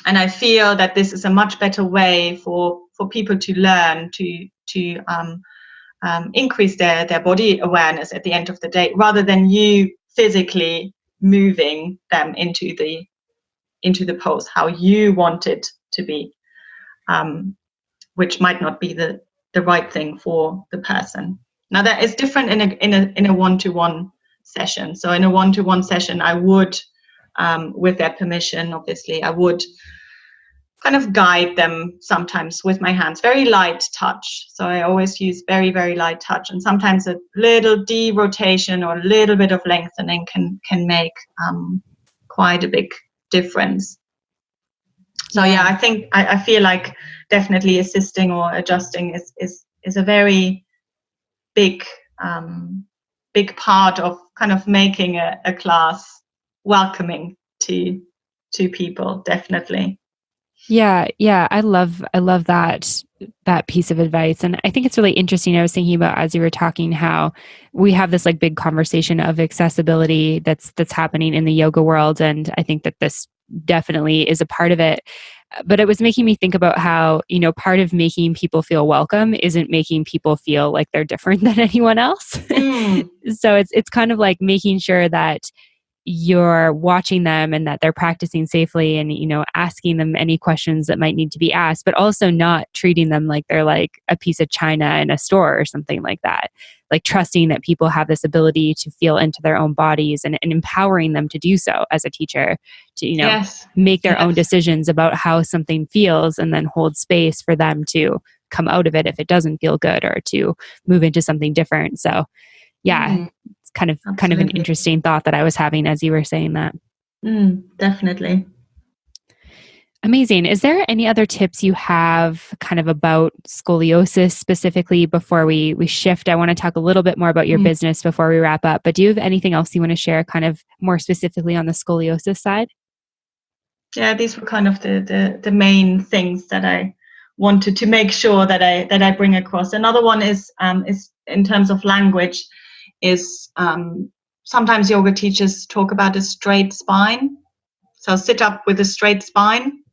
And I feel that this is a much better way for people to learn to increase their body awareness at the end of the day, rather than you physically moving them into the pose how you want it to be, which might not be the right thing for the person. Now that is different in a one-to-one session. So in a one-to-one session, I would, with their permission, obviously, I would kind of guide them sometimes with my hands, very light touch. So I always use very, very light touch, and sometimes a little derotation or a little bit of lengthening can make quite a big difference. So yeah, I think I feel like definitely assisting or adjusting is a very big part of kind of making a class welcoming to people, definitely. Yeah, I love that piece of advice. And I think it's really interesting. I was thinking about, as you were talking, how we have this like big conversation of accessibility that's happening in the yoga world. And I think that this definitely is a part of it. But it was making me think about how, part of making people feel welcome isn't making people feel like they're different than anyone else. So it's kind of like making sure that you're watching them and that they're practicing safely, and asking them any questions that might need to be asked, but also not treating them like they're like a piece of china in a store or something like that. Like trusting that people have this ability to feel into their own bodies, and empowering them to do so as a teacher, to make their own decisions about how something feels, and then hold space for them to come out of it if it doesn't feel good, or to move into something different. So it's kind of an interesting thought that I was having as you were saying that. Definitely. Amazing. Is there any other tips you have kind of about scoliosis specifically before we shift? I want to talk a little bit more about your business before we wrap up, but do you have anything else you want to share kind of more specifically on the scoliosis side? Yeah, these were kind of the main things that I wanted to make sure that I bring across. Another one is in terms of language, is sometimes yoga teachers talk about a straight spine. So sit up with a straight spine.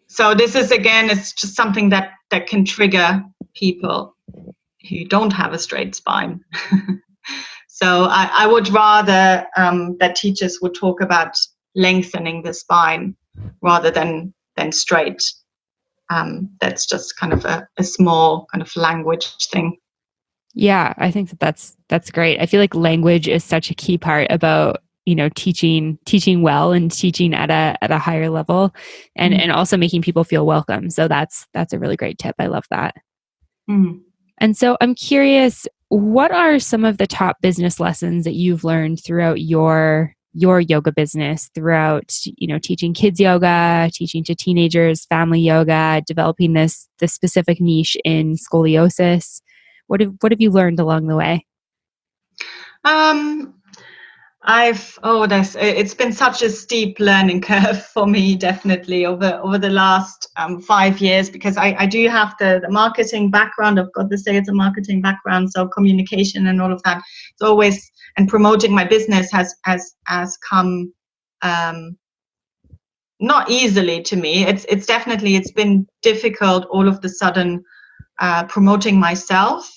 So this is, again, it's just something that can trigger people who don't have a straight spine. So I would rather that teachers would talk about lengthening the spine rather than straight. That's just kind of a small kind of language thing. Yeah, I think that's great. I feel like language is such a key part about teaching well and teaching at a higher level, and also making people feel welcome. So that's a really great tip. I love that. And so I'm curious, what are some of the top business lessons that you've learned throughout your yoga business, throughout teaching kids yoga, teaching to teenagers, family yoga, developing this specific niche in scoliosis? What have you learned along the way? It's been such a steep learning curve for me, definitely over the last 5 years, because I do have the marketing background. I've got to say it's a marketing background, so communication and all of that. It's always, and promoting my business has come not easily to me. It's definitely, it's been difficult all of the sudden. Promoting myself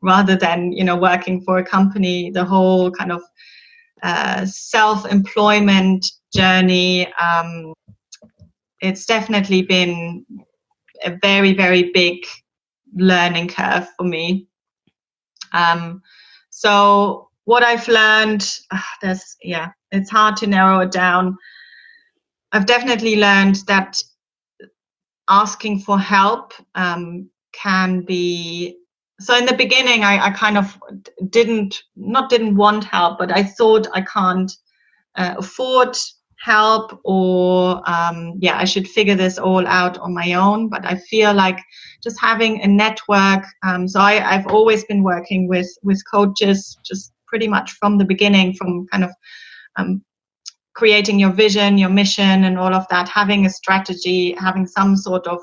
rather than working for a company, the whole kind of self-employment journey. It's definitely been a very, very big learning curve for me. So what I've learned, it's hard to narrow it down. I've definitely learned that asking for help can be, so in the beginning I kind of didn't want help, but I thought I can't afford help, or I should figure this all out on my own. But I feel like just having a network, so I've always been working with coaches, just pretty much from the beginning, from kind of creating your vision, your mission, and all of that, having a strategy, having some sort of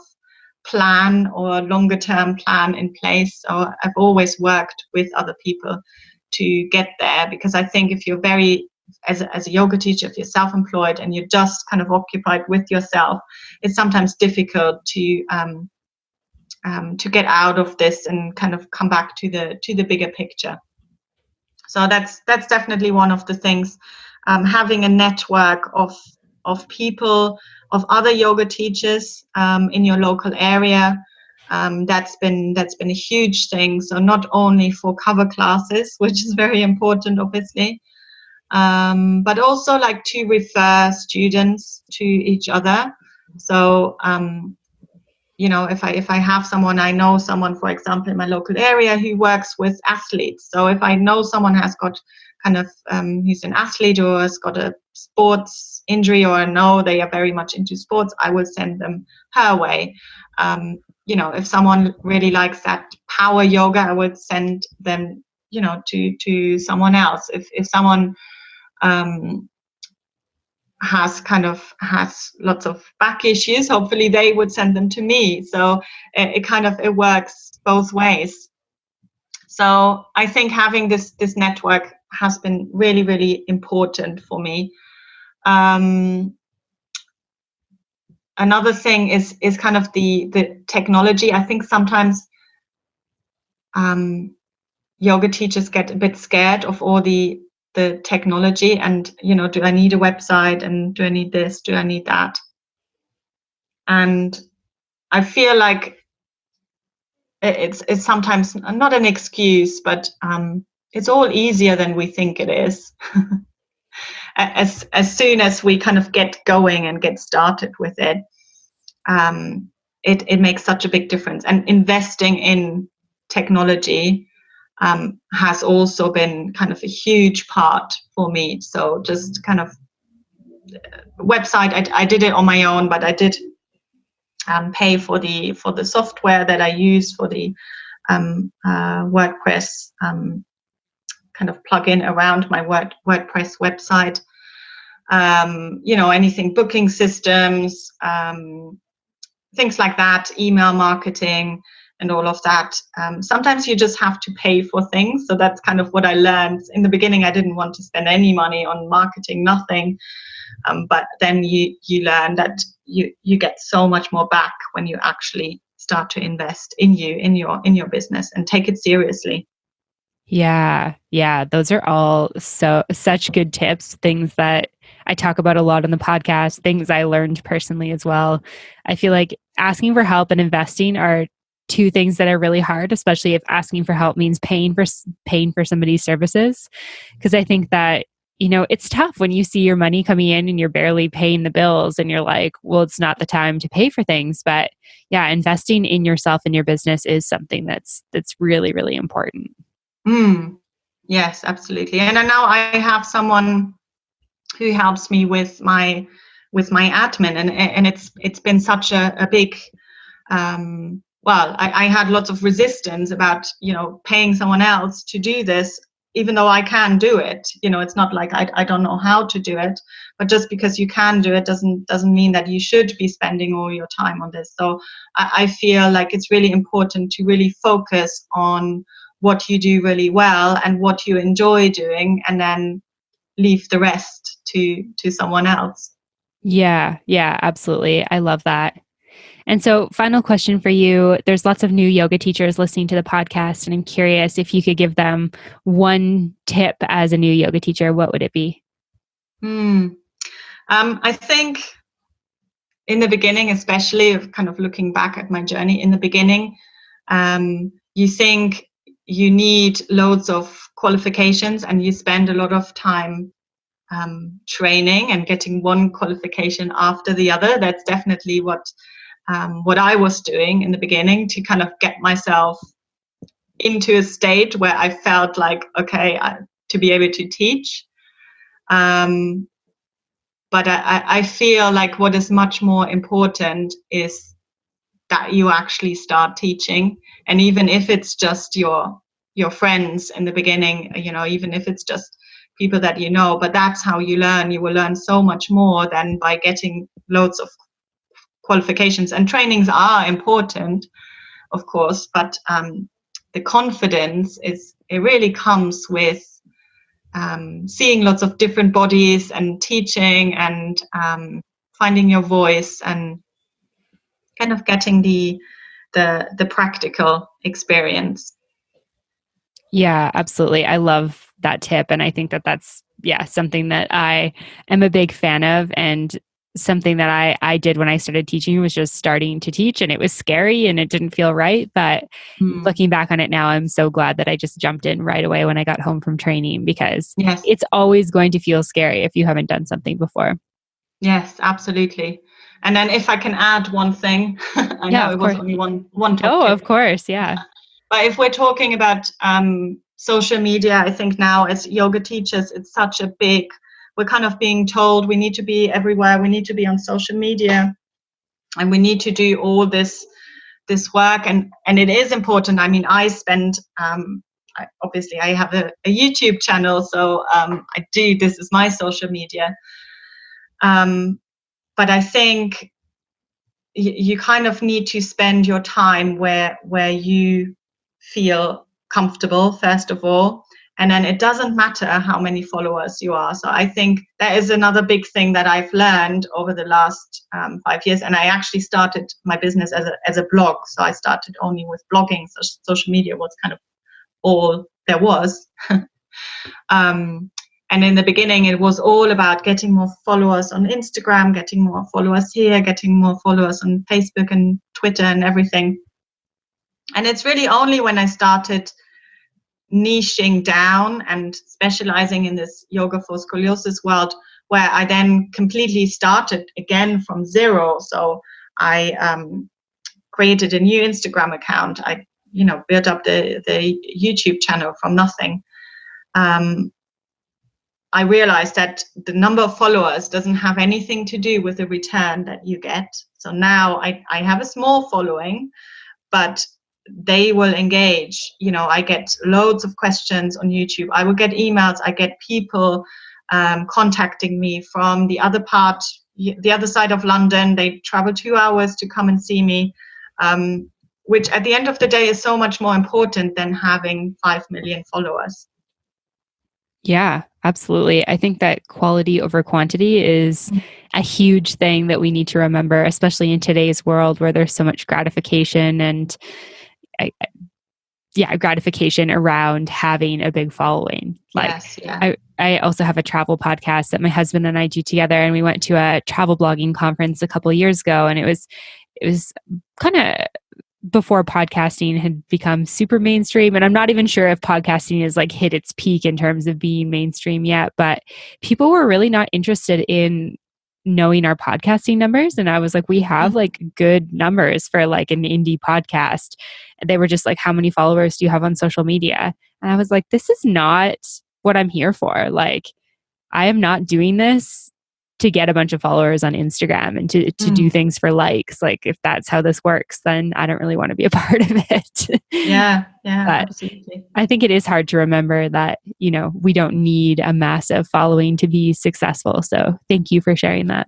plan or longer term plan in place. So I've always worked with other people to get there, because I think if you're as a yoga teacher, if you're self-employed and you're just kind of occupied with yourself, it's sometimes difficult to get out of this and kind of come back to the bigger picture. So that's definitely one of the things. Having a network of people, of other yoga teachers in your local area, that's been a huge thing. So not only for cover classes, which is very important, obviously, but also like to refer students to each other. So if I have someone, I know someone, for example, in my local area who works with athletes. So if I know someone has got kind of who's an athlete or has got a sports injury, or I know they are very much into sports, I will send them her way. If someone really likes that power yoga, I would send them, to someone else. If someone has lots of back issues, hopefully they would send them to me. So it works both ways. So I think having this network has been really, really important for me. Another thing is kind of the technology. I think sometimes yoga teachers get a bit scared of all the technology, and do I need a website, and do I need this, do I need that? And I feel like it's sometimes not an excuse, but it's all easier than we think it is. As soon as we kind of get going and get started with it, it makes such a big difference. And investing in technology has also been kind of a huge part for me. So just kind of website, I did it on my own, but I did pay for the software that I use for the WordPress kind of plug-in around my WordPress website. Anything, booking systems, things like that, email marketing, and all of that. Sometimes you just have to pay for things. So that's kind of what I learned. In the beginning, I didn't want to spend any money on marketing, nothing. But then you learn that you get so much more back when you actually start to invest in your business and take it seriously. Yeah. Those are all such good tips, things that I talk about a lot on the podcast, things I learned personally as well. I feel like asking for help and investing are two things that are really hard, especially if asking for help means paying for somebody's services. Because I think that, it's tough when you see your money coming in and you're barely paying the bills and you're like, well, it's not the time to pay for things. But yeah, investing in yourself and your business is something that's really, really important. Yes, absolutely. And now I have someone who helps me with my admin, and it's been such a big I had lots of resistance about paying someone else to do this, even though I can do it. It's not like I don't know how to do it, but just because you can do it doesn't mean that you should be spending all your time on this. So I feel like it's really important to really focus on what you do really well and what you enjoy doing, and then leave the rest to someone else. Yeah, absolutely. I love that. And so, final question for you. There's lots of new yoga teachers listening to the podcast, and I'm curious if you could give them one tip as a new yoga teacher, what would it be? I think in the beginning, especially of kind of looking back at my journey in the beginning, you think you need loads of qualifications, and you spend a lot of time training and getting one qualification after the other. That's definitely what I was doing in the beginning, to kind of get myself into a state where I felt like, okay, to be able to teach. But I feel like what is much more important is that you actually start teaching. And even if it's just your friends in the beginning, even if it's just people that but that's how you learn. You will learn so much more than by getting loads of qualifications, and trainings are important, of course, but the confidence it really comes with seeing lots of different bodies and teaching and finding your voice and kind of getting the practical experience. Yeah, absolutely. I love that tip. And I think that that's, something that I am a big fan of, and something that I did when I started teaching was just starting to teach, and it was scary and it didn't feel right. But looking back on it now, I'm so glad that I just jumped in right away when I got home from training, because it's always going to feel scary if you haven't done something before. Yes, absolutely. And then if I can add one thing, I know it was only one top tip. Oh, of course, yeah. But if we're talking about social media, I think now as yoga teachers, it's such a big, we're kind of being told we need to be everywhere, we need to be on social media, and we need to do all this work, and it is important. I mean, I spend, obviously I have a YouTube channel, so this is my social media. But I think you kind of need to spend your time where you feel comfortable, first of all, and then it doesn't matter how many followers you are. So I think that is another big thing that I've learned over the last 5 years. And I actually started my business as a blog. So I started only with blogging. So social media was kind of all there was. And in the beginning, it was all about getting more followers on Instagram, getting more followers here, getting more followers on Facebook and Twitter and everything. And it's really only when I started niching down and specializing in this yoga for scoliosis world where I then completely started again from zero. So I created a new Instagram account. I built up the YouTube channel from nothing. I realized that the number of followers doesn't have anything to do with the return that you get. So now I have a small following, but they will engage. I get loads of questions on YouTube. I will get emails. I get people contacting me from the other side of London. They travel 2 hours to come and see me, which at the end of the day is so much more important than having 5 million followers. Yeah, absolutely. I think that quality over quantity is a huge thing that we need to remember, especially in today's world where there's so much gratification and gratification around having a big following. Yes, yeah. I also have a travel podcast that my husband and I do together, and we went to a travel blogging conference a couple of years ago, and it was kind of before podcasting had become super mainstream. And I'm not even sure if podcasting has hit its peak in terms of being mainstream yet, but people were really not interested in knowing our podcasting numbers. And I was like, we have good numbers for an indie podcast. And they were just like, how many followers do you have on social media? And I was like, this is not what I'm here for. I am not doing this to get a bunch of followers on Instagram and to do things for likes. If that's how this works, then I don't really want to be a part of it. Yeah, absolutely. I think it is hard to remember that, we don't need a massive following to be successful. So thank you for sharing that.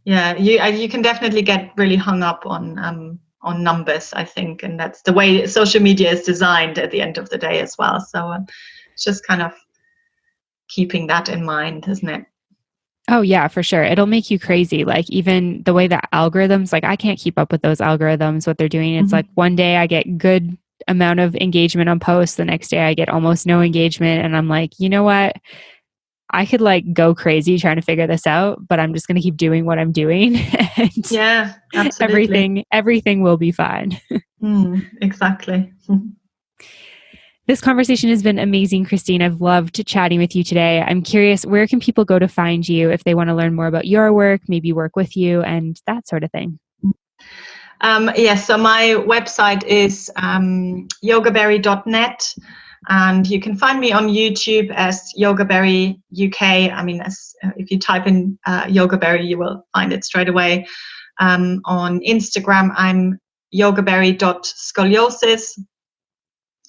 Yeah, you can definitely get really hung up on numbers, I think. And that's the way social media is designed at the end of the day as well. So it's just kind of keeping that in mind, isn't it? Oh yeah, for sure. It'll make you crazy. Even the way that algorithms, I can't keep up with those algorithms, what they're doing. It's one day I get good amount of engagement on posts. The next day I get almost no engagement. And I'm like, you know what? I could go crazy trying to figure this out, but I'm just going to keep doing what I'm doing. And yeah, absolutely. Everything will be fine. Exactly. This conversation has been amazing, Christine. I've loved chatting with you today. I'm curious, where can people go to find you if they want to learn more about your work, maybe work with you and that sort of thing? Yes, so my website is yogaberry.net, and you can find me on YouTube as Yogaberry UK. I mean, if you type in Yogaberry, you will find it straight away. On Instagram, I'm yogaberry.scoliosis.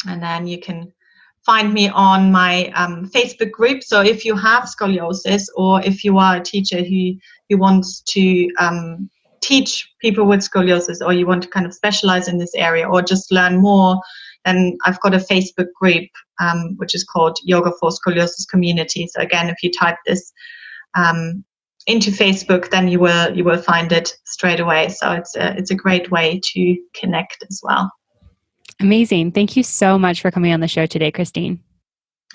And then you can find me on my Facebook group. So if you have scoliosis, or if you are a teacher who wants to teach people with scoliosis, or you want to kind of specialize in this area or just learn more, then I've got a Facebook group, which is called Yoga for Scoliosis Community. So again, if you type this into Facebook, then you will find it straight away. So it's a great way to connect as well. Amazing. Thank you so much for coming on the show today, Christine.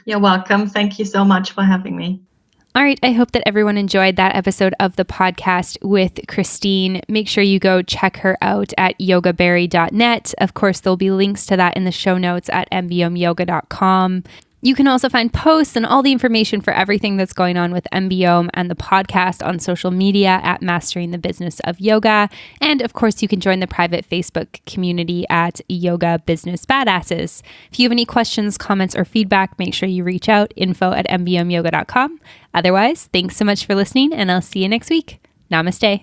You're welcome. Thank you so much for having me. All right. I hope that everyone enjoyed that episode of the podcast with Christine. Make sure you go check her out at yogaberry.net. Of course, there'll be links to that in the show notes at mbiomyoga.com. You can also find posts and all the information for everything that's going on with MBOM and the podcast on social media at Mastering the Business of Yoga. And of course, you can join the private Facebook community at Yoga Business Badasses. If you have any questions, comments, or feedback, make sure you reach out, info@mbomyoga.com. Otherwise, thanks so much for listening, and I'll see you next week. Namaste.